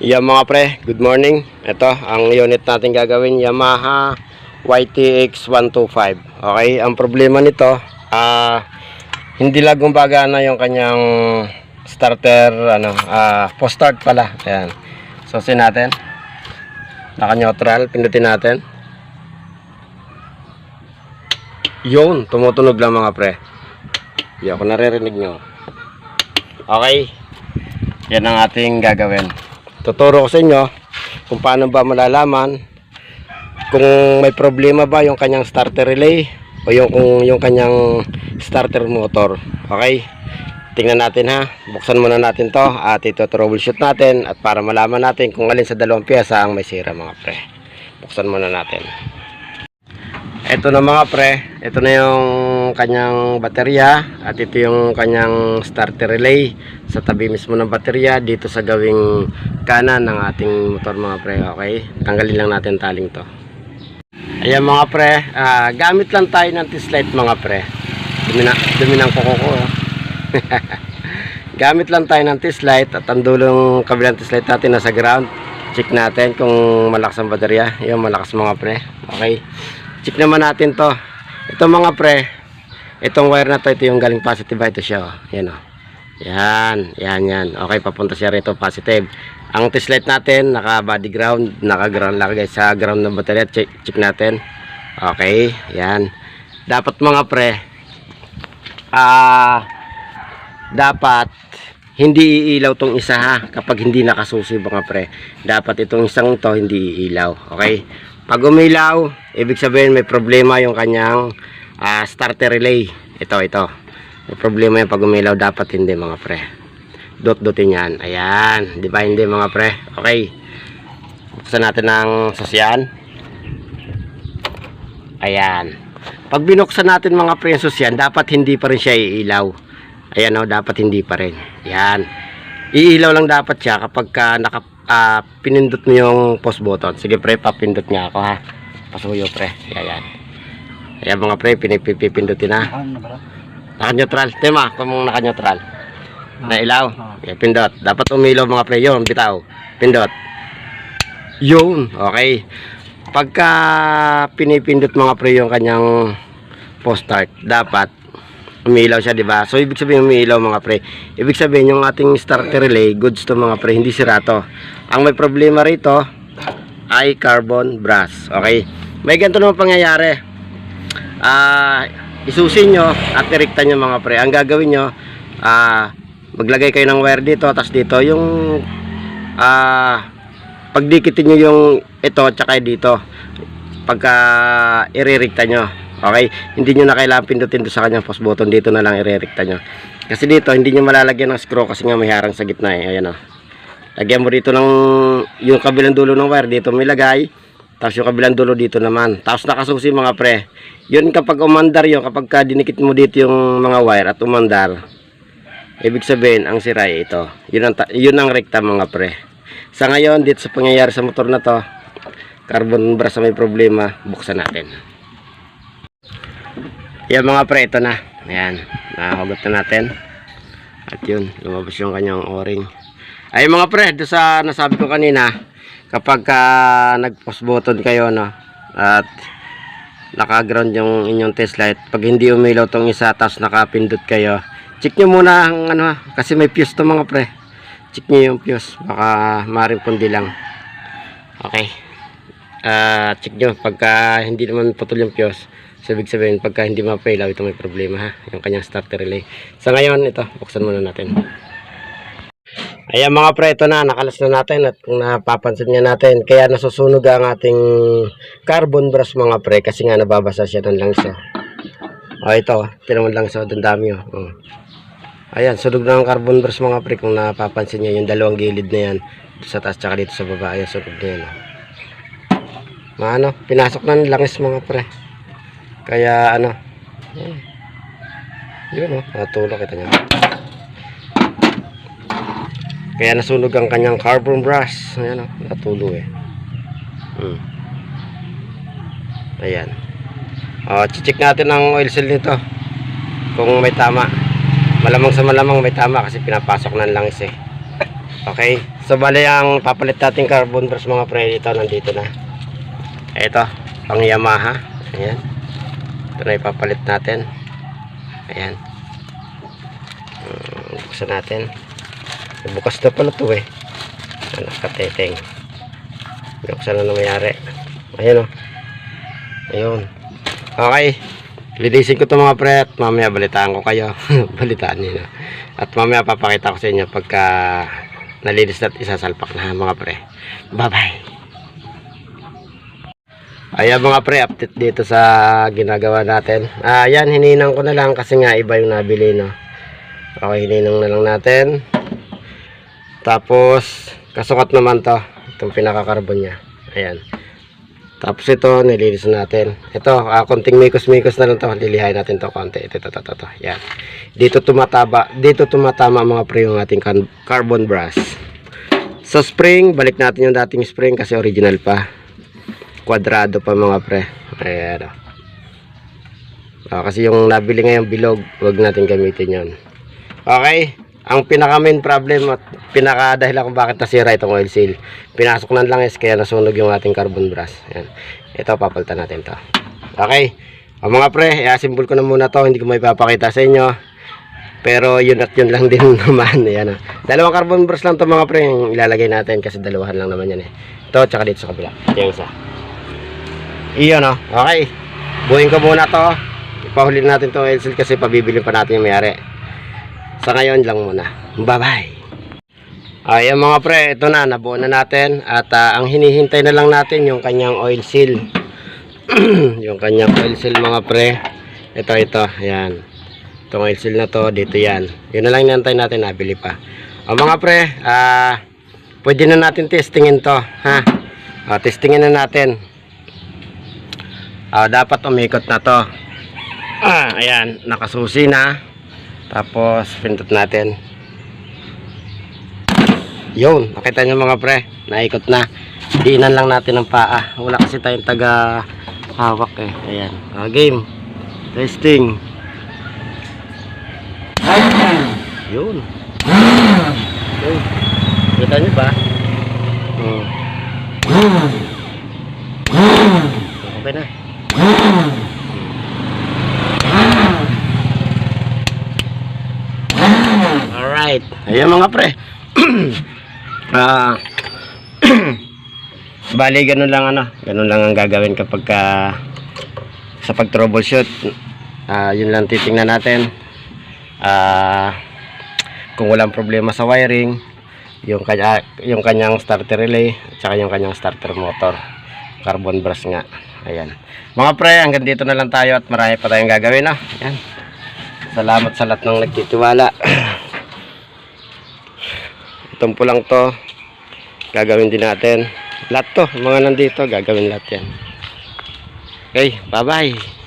Yan mga pre, good morning. Ito ang unit natin gagawin, Yamaha YTX 125. Okay, ang problema nito, hindi lang gumagana yung kanyang starter, post start pala. Ayan. Susin natin. Naka-neutral, pindutin natin. Yun, tumutunog lang mga pre. Hindi ako naririnig nyo. Okay. Yan ang ating gagawin. Tuturo ko sa inyo kung paano ba malalaman kung may problema ba yung kanyang starter relay o yung kanyang starter motor. Okay? Tingnan natin ha. Buksan muna natin to at ito troubleshoot natin at para malaman natin kung alin sa dalawang piyesa ang may sira mga pre. Buksan muna natin. Ito na mga pre, ito na yung kanyang baterya at ito yung kanyang starter relay sa tabi mismo ng baterya dito sa gawing kanan ng ating motor mga pre. Okay, tanggalin lang natin taling to. Ayan mga pre, gamit lang tayo ng test light mga pre. Dumi ng kuko ko. Gamit lang tayo ng test light at ang dulong kabilang test light natin nasa ground. Check natin kung malakas ang baterya. Yung malakas mga pre. Okay, check naman natin to. Ito mga pre, itong wire na to, ito yung galing positive. Ito siya, oh. Yan, oh. Yan. Okay, papunta siya rito positive. Ang test light natin naka body ground, naka ground lang guys, sa ground ng baterya. Check natin. Okay, yan. Dapat mga pre, dapat hindi iilaw tong isa ha, kapag hindi nakasusi mga pre. Dapat itong isang to hindi iilaw. Okay, pag umilaw, ibig sabihin may problema yung kanyang starter relay. Ito. May problema yung pag umilaw, dapat hindi mga pre. Dot-dotin yan. Ayan. Di ba hindi mga pre? Okay. Buksan natin ng susyan. Ayan. Pag binuksan natin mga pre yung susyan, dapat hindi pa rin siya iilaw. Ayan o, dapat hindi pa rin. Ayan. Iilaw lang dapat siya kapag pinindot mo yung pause button. Sige pre, papindot nga ako ha. Pasuyo pre. Ayan. Ayan mga pre, pinipindutin na. Naka-neutral. Tema, kung naka-neutral. Nailaw. Okay, pindot. Dapat umilaw mga pre. Yun, bitaw. Pindot. Yun. Okay. Pagka pinipindot mga pre yung kanyang post start, dapat umilaw siya, diba? So, ibig sabihin umilaw mga pre. Ibig sabihin yung ating starter relay, goods to mga pre, hindi sira to. Ang may problema rito ay carbon brass. Okay. May ganito naman pangyayari. Isusin nyo at direkta nyo mga pre. Ang gagawin nyo, maglagay kayo ng wire dito, tapos dito yung pagdikitin nyo yung ito at saka dito pagka irerekta nyo. Okay, hindi nyo na kailangan pindutin doon sa kanyang post button, dito na lang irerekta nyo kasi dito hindi nyo malalagyan ng screw kasi nga may harang sa gitna eh. Ayan o, lagyan mo dito ng yung kabilang dulo ng wire, dito may lagay, tapos yung kabilang dulo dito naman, tapos nakasusi mga pre. Yun kapag umandar yun, kapag dinikit mo dito yung mga wire at umandar, ibig sabihin ang sira ay ito. Yun ang rekta mga pre. Sa ngayon dito sa pangyayari sa motor na to, carbon brass may problema. Buksan natin. Yan mga pre, ito na. Ayan, nahugot na natin. At yun, lumabas yung kanyang o-ring. Ay mga pre, doon sa nasabi ko kanina, kapag nag-post button kayo, no, at naka-ground yung inyong test light, pag hindi umilaw tong isa, tapos nakapindot kayo, check nyo muna ang kasi may fuse to mga pre. Check nyo yung fuse, baka maaaring kundi lang. Okay. Check nyo, pagka hindi naman putol yung fuse, so ibig sabihin pagka hindi mapailaw, ito may problema ha, yung kanyang starter relay. Sa ngayon, ito, buksan muna natin. Ayan mga pre, ito na, nakalas na natin. At kung napapansin nga natin, kaya nasusunog ang ating carbon brass mga pre, kasi nga nababasa siya ng langsa. O ito, tinaman langsa, ang dami o. Ayan, sunog na ang carbon brass mga pre, kung napapansin nyo, yung dalawang gilid na yan, sa taas tsaka dito sa baba, ayan, sunog na yan o. Pinasok na ng langis mga pre. Kaya yun o, natulog, kita nyo. Kaya nasunog ang kanyang carbon brass. Ayan o, natulog eh. Ayan. Check natin ang oil seal nito kung may tama. Malamang sa malamang may tama kasi pinapasok ng langis eh. Okay. So bali ang papalit natin carbon brush mga pre, ito nandito na. Ito, pang Yamaha. Ayan. Ito na ipapalit natin. Ayan. Buksan natin. Bukas na pala ito eh. Nakateteng. Buksan na nangyari. Ayan o. Ayun. Okay. Lilisin ko ito mga pre at mamaya balitaan ko kayo. Balitaan nyo na. At mamaya papakita ko sa inyo pagka nalinis at isasalpak na mga pre. Bye bye. Ayan mga pre, update dito sa ginagawa natin. Ayan, hininang ko na lang kasi nga iba yung nabili, no. Okay, hininang na lang natin. Tapos kasukat naman to, itong pinaka-carbon nya. Ayan. Tapos ito, nilinis natin. Ito, konting mikos-mikos na lang to. Lilihain natin to konti. Ito. Yan. Dito tumatama mga pre yung ating carbon brush. Sa spring, balik natin yung dating spring kasi original pa. Kwadrado pa mga pre. Ayan. Kasi yung nabili ngayong bilog, wag natin gamitin yon. Okay. Ang pinaka main problem at pinaka dahilan kung bakit nasira itong oil seal, pinasok ng langis kaya nasunog yung ating carbon brush. Ayan. Ito, papalitan natin to. Okay. O mga pre, i-assemble ko na muna to, hindi ko may papakita sa inyo. Pero yun at yun lang din naman. Ayan. Dalawang carbon brush lang to mga pre, yung ilalagay natin kasi dalawahan lang naman yan eh. Ito, tsaka dito sa kabila. Yung isa. Iyon o. Okay. Buuin ko muna to. Ipahulin natin to oil seal kasi pabibili pa natin yung mayari. Sa ngayon lang muna. Bye-bye. Ayan mga pre, ito na, nabuo na natin. At ang hinihintay na lang natin yung kanyang oil seal. Yung kanyang oil seal mga pre. Ito. Ayan. Itong oil seal na to, dito yan. Yun na lang hinihintay natin, nabili pa. O mga pre, pwede na natin testingin to. Ha? Testingin na natin. Dapat umikot na to. Ayan, nakasusi na. Tapos pintot natin. Yun, nakita nyo mga pre, naikot na. Diinan lang natin ang paa. Wala kasi tayong taga hawak eh. Ayan, game. Testing. Yun. Yun. Kita nyo ba? Okay na. Alright. Ayan mga pre. Bali ganun lang ganun lang ang gagawin kapag sa pag troubleshoot. Yun lang titingnan natin. Kung walang problema sa wiring, yung kanyang starter relay at saka yung kanyang starter motor, carbon brush nga. Ayan. Mga pre, hanggang dito na lang tayo at marami pa tayong gagawin, no? Ayan. Salamat sa lahat ng nagtitiwala. Itong pulang to, gagawin din natin. Lahat to, mga nandito, gagawin lahat yan. Okay, bye-bye.